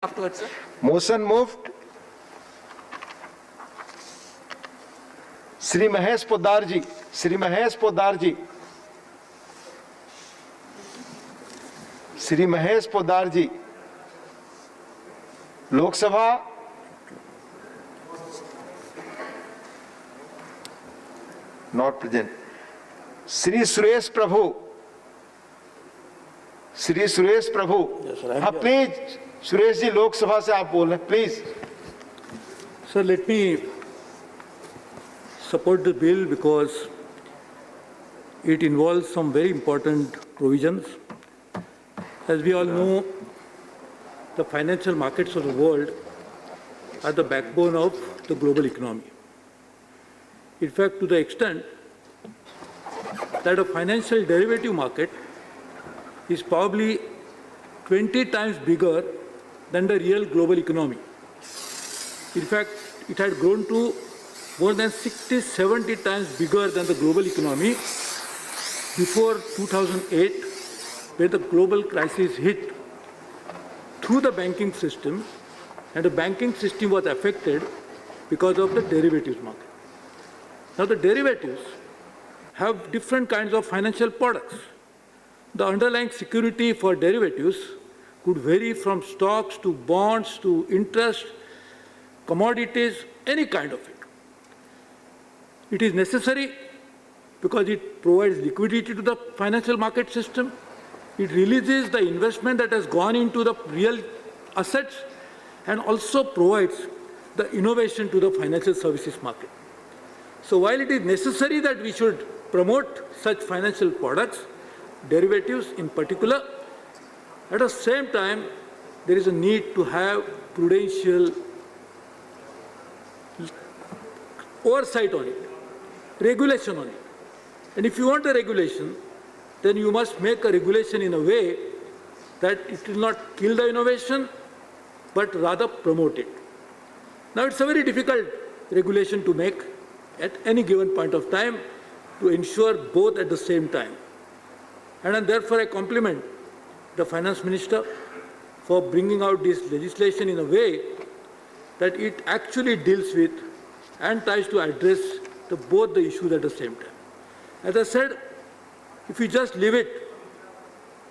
afterwards, sir. Motion moved. Shri Mahesh Poddar ji. Shri Mahesh Poddar ji. Shri Mahesh Poddar ji. Lok Sabha. Not present. Shri Suresh Prabhu. Shri Suresh Prabhu. Yes, sir, हाँ please Suresh ji Lok Sabha से आप बोल रहे हैं please. Sir, let me support the bill because it involves some very important provisions. As we all know, the financial markets of the world are the backbone of the global economy. In fact, to the extent that a financial derivative market is probably 20 times bigger than the real global economy. In fact, it had grown to more than 60, 70 times bigger than the global economy before 2008, where the global crisis hit through the banking system, and the banking system was affected because of the derivatives market. Now, the derivatives have different kinds of financial products. The underlying security for derivatives could vary from stocks to bonds to interest, commodities, any kind of it. It is necessary because it provides liquidity to the financial market system. It releases the investment that has gone into the real assets and also provides the innovation to the financial services market. So while it is necessary that we should promote such financial products, derivatives in particular, at the same time, there is a need to have prudential oversight on it, regulation on it. And if you want a regulation, then you must make a regulation in a way that it will not kill the innovation, but rather promote it. Now, it's a very difficult regulation to make at any given point of time to ensure both at the same time. And therefore, I compliment the Finance Minister for bringing out this legislation in a way that it actually deals with and tries to address both the issues at the same time. As I said, if you just leave it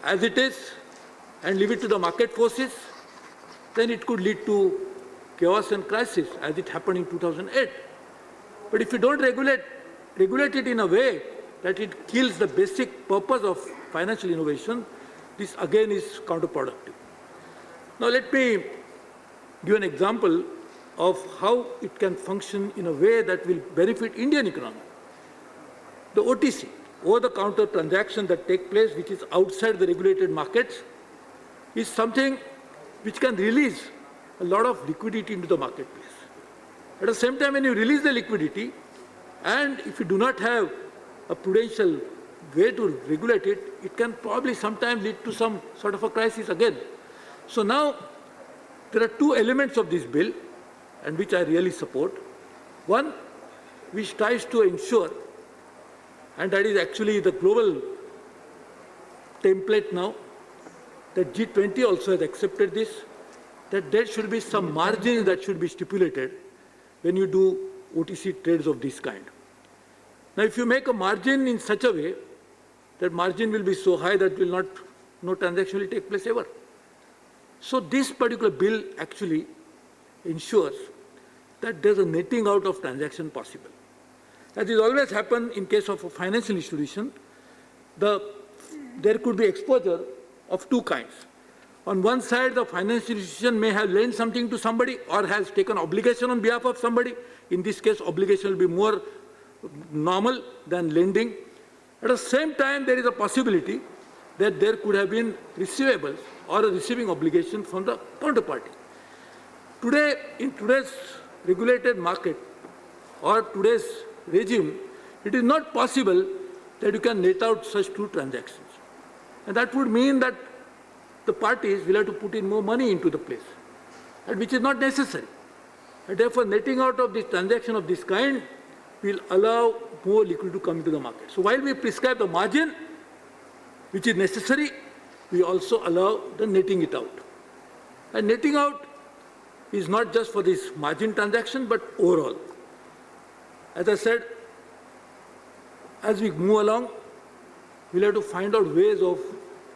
as it is and leave it to the market forces, then it could lead to chaos and crisis as it happened in 2008. But if you don't regulate it in a way that it kills the basic purpose of financial innovation, this again is counterproductive. Now let me give an example of how it can function in a way that will benefit Indian economy. The OTC, over-the-counter transaction that take place, which is outside the regulated markets, is something which can release a lot of liquidity into the marketplace. At the same time, when you release the liquidity, and if you do not have a prudential way to regulate it, it can probably sometimes lead to some sort of a crisis again. So now, there are two elements of this bill, and which I really support. One, which tries to ensure, and that is actually the global template now, that G20 also has accepted this, that there should be some margins that should be stipulated when you do OTC trades of this kind. Now, if you make a margin in such a way, that margin will be so high that no transaction will take place ever. So this particular bill actually ensures that there's a netting out of transaction possible. As is always happened in case of a financial institution, there could be exposure of two kinds. On one side, the financial institution may have lent something to somebody or has taken obligation on behalf of somebody. In this case, obligation will be more normal than lending. At the same time, there is a possibility that there could have been receivables or a receiving obligation from the counterparty. Today, in today's regulated market or today's regime, it is not possible that you can net out such two transactions. And that would mean that the parties will have to put in more money into the place, and which is not necessary. And therefore, netting out of this transaction of this kind will allow more liquidity to come into the market. So while we prescribe the margin, which is necessary, we also allow the netting it out. And netting out is not just for this margin transaction, but overall. As I said, as we move along, we'll have to find out ways of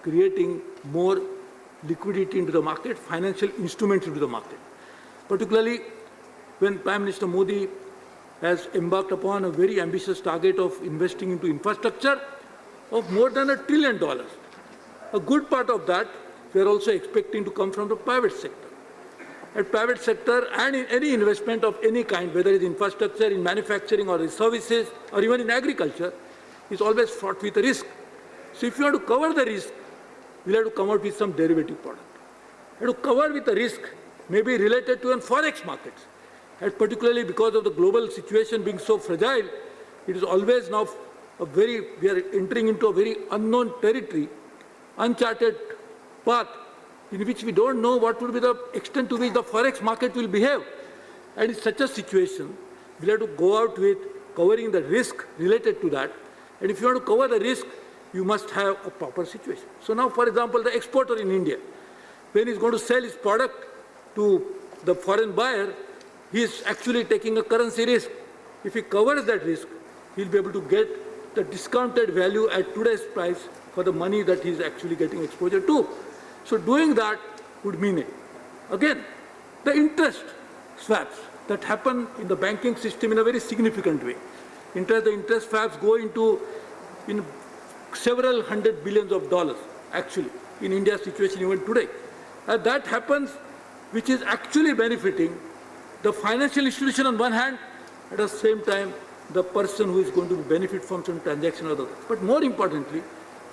creating more liquidity into the market, financial instruments into the market. Particularly when Prime Minister Modi has embarked upon a very ambitious target of investing into infrastructure of more than $1 trillion. A good part of that we are also expecting to come from the private sector. At private sector and in any investment of any kind, whether it's infrastructure, in manufacturing or in services or even in agriculture, is always fraught with a risk. So if you want to cover the risk, we'll have to come out with some derivative product. We have to cover with the risk maybe related to forex markets. And particularly because of the global situation being so fragile, it is always now we are entering into a very unknown territory, uncharted path in which we don't know what will be the extent to which the forex market will behave. And in such a situation, we'll have to go out with covering the risk related to that. And if you want to cover the risk, you must have a proper situation. So now, for example, the exporter in India, when he's going to sell his product to the foreign buyer, he is actually taking a currency risk. If he covers that risk, he'll be able to get the discounted value at today's price for the money that he's actually getting exposure to. So doing that would mean it. Again, the interest swaps that happen in the banking system in a very significant way. The interest swaps go into several hundred billions of dollars, actually, in India's situation even today. And that happens, which is actually benefiting the financial institution on one hand, at the same time, the person who is going to benefit from some transaction or the other. But more importantly,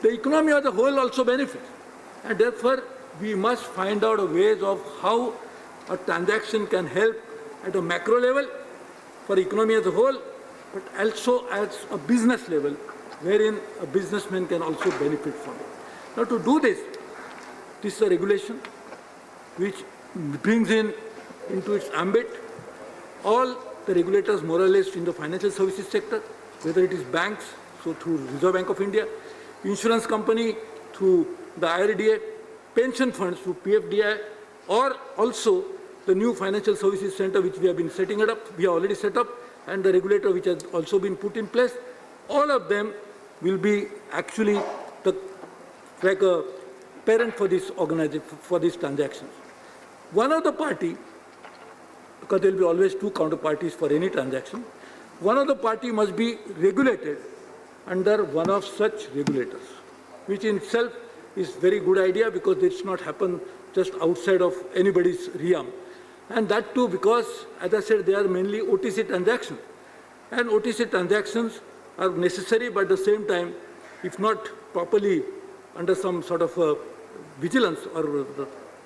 the economy as a whole also benefits. And therefore, we must find out ways of how a transaction can help at a macro level for the economy as a whole, but also at a business level, wherein a businessman can also benefit from it. Now, to do this is a regulation which brings into its ambit all the regulators more or less in the financial services sector, whether it is banks, so through Reserve Bank of India, insurance company through the IRDA, pension funds through PFDI, or also the new financial services center which we have been setting it up, we have already set up, and the regulator which has also been put in place. All of them will be actually like a parent for this organization, for these transactions. One of the party, because there will be always two counterparties for any transaction, one of the party must be regulated under one of such regulators, which in itself is very good idea because it's not happen just outside of anybody's realm. And that too because, as I said, they are mainly OTC transactions. And OTC transactions are necessary, but at the same time, if not properly under some sort of vigilance or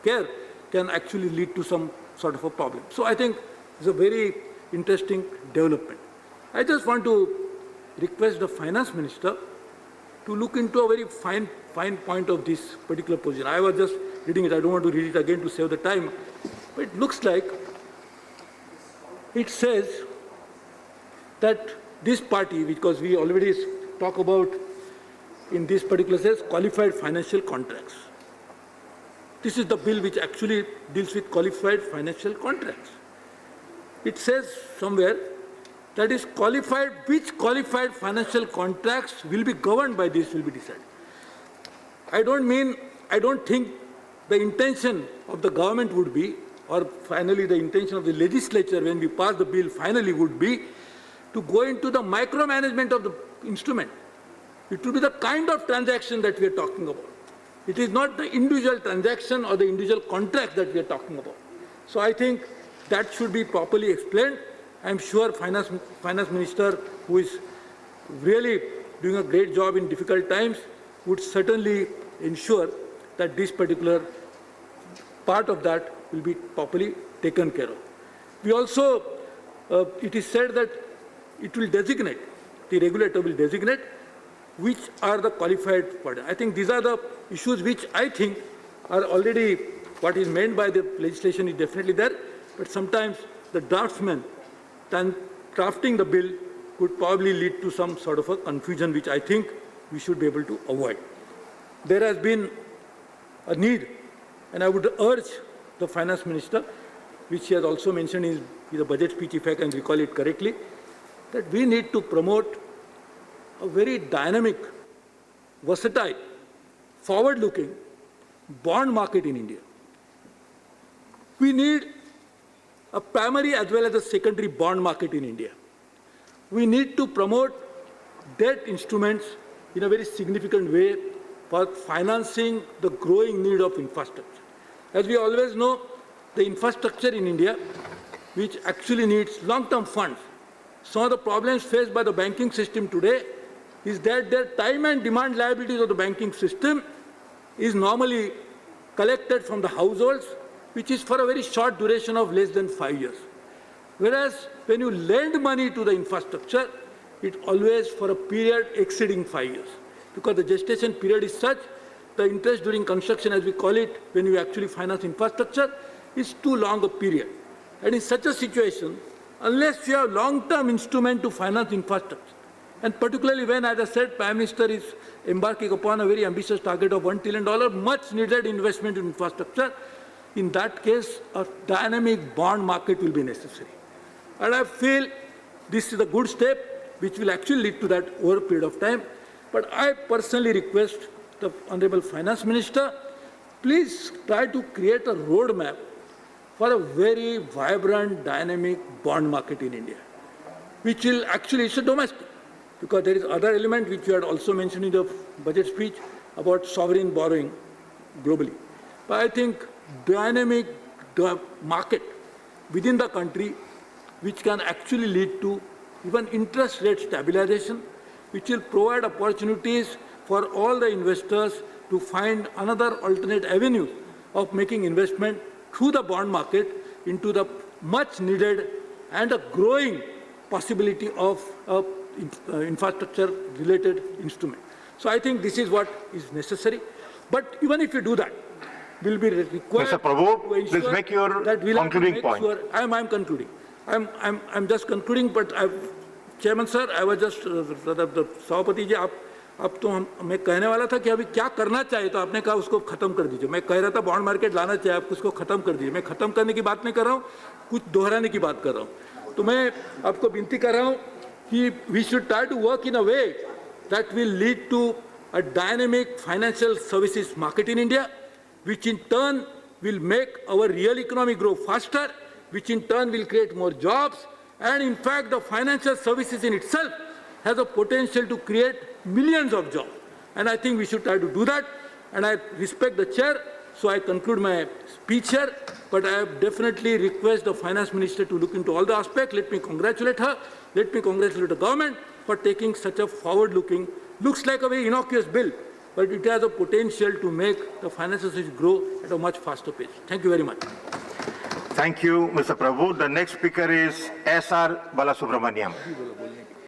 care, can actually lead to some sort of a problem. So I think it's a very interesting development. I just want to request the finance minister to look into a very fine point of this particular position. I was just reading it. I don't want to read it again to save the time. But it looks like it says that this party, because we already talk about in this particular says qualified financial contracts. This is the bill which actually deals with qualified financial contracts. It says somewhere that is qualified, which qualified financial contracts will be governed by this will be decided. I don't think the intention of the government would be, or finally the intention of the legislature when we pass the bill finally would be, to go into the micromanagement of the instrument. It will be the kind of transaction that we are talking about. It is not the individual transaction or the individual contract that we are talking about. So I think that should be properly explained. I'm sure finance minister, who is really doing a great job in difficult times, would certainly ensure that this particular part of that will be properly taken care of. We also, it is said that it will designate, the regulator will designate which are the qualified parties. I think these are the issues which I think are already, what is meant by the legislation is definitely there, but sometimes the draftsman drafting the bill could probably lead to some sort of a confusion which I think we should be able to avoid. There has been a need, and I would urge the finance minister, which he has also mentioned in the budget speech, if I can recall it correctly, that we need to promote a very dynamic, versatile, forward-looking bond market in India. We need a primary as well as a secondary bond market in India. We need to promote debt instruments in a very significant way for financing the growing need of infrastructure. As we always know, the infrastructure in India, which actually needs long-term funds, some of the problems faced by the banking system today is that their time and demand liabilities of the banking system is normally collected from the households, which is for a very short duration of less than 5 years. Whereas when you lend money to the infrastructure, it's always for a period exceeding 5 years. Because the gestation period is such, the interest during construction, as we call it, when you actually finance infrastructure, is too long a period. And in such a situation, unless you have long-term instrument to finance infrastructure, and particularly when, as I said, Prime Minister is embarking upon a very ambitious target of $1 trillion, much needed investment in infrastructure, in that case, a dynamic bond market will be necessary. And I feel this is a good step which will actually lead to that over a period of time. But I personally request the Honorable Finance Minister, please try to create a roadmap for a very vibrant, dynamic bond market in India, which will actually, it's a domestic, because there is other element which you had also mentioned in the budget speech about sovereign borrowing globally. But I think dynamic market within the country, which can actually lead to even interest rate stabilization, which will provide opportunities for all the investors to find another alternate avenue of making investment through the bond market into the much needed and a growing possibility of infrastructure related instrument. So I think this is what is necessary. But even if you do that, will be required Mr. Prabhu, to ensure please make your that we'll concluding make point. Sure, I'm concluding. I'm just concluding, but Chairman sir, I was just the सभापति जी अब तो मैं कहने वाला था कि अभी क्या करना चाहिए, तो आपने कहा उसको खत्म कर दीजिए. मैं कह रहा था बॉन्ड मार्केट लाना चाहिए, आप उसको खत्म कर दीजिए. मैं खत्म करने की बात नहीं कर रहा हूँ, कुछ दोहराने की बात कर रहा हूँ. तो मैं आपको विनती कर रहा हूँ कि we should try to work in a way that will lead to a dynamic financial services market in India, which in turn will make our real economy grow faster, which in turn will create more jobs. And in fact, the financial services in itself has a potential to create millions of jobs. And I think we should try to do that. And I respect the chair, so I conclude my speech here. But I definitely request the finance minister to look into all the aspects. Let me congratulate her. Let me congratulate the government for taking such a forward-looking, looks like a very innocuous bill, but it has a potential to make the financial system grow at a much faster pace. Thank you very much. Thank you, Mr. Prabhu. The next speaker is S.R. Balasubramaniam.